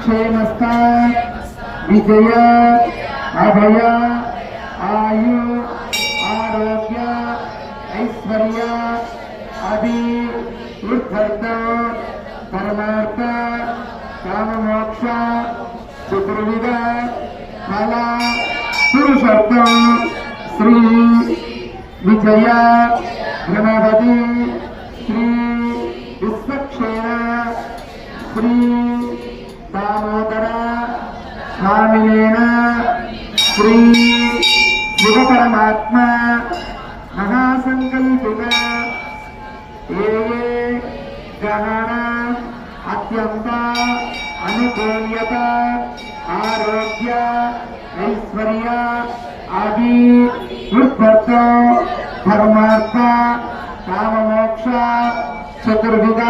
क्षेमस्त विजय अभय आयु आरोग्य ऐश्वर्य अभिवृद्धर्थ परमार्थ काममोक्ष चतुर्विध फल पुरुषार्थ श्री विजय गणपति श्री विश्वक्षेण श्री दामोदर स्वामिनेन श्री शिवपरमात्मा महासंकल्पित ये ग्रहण अत्यंत अनुकूल्यत आरोग्य ऐश्वर्य आदि वृद्धर्थ धर्मार्थ काममोक्ष चतुर्विध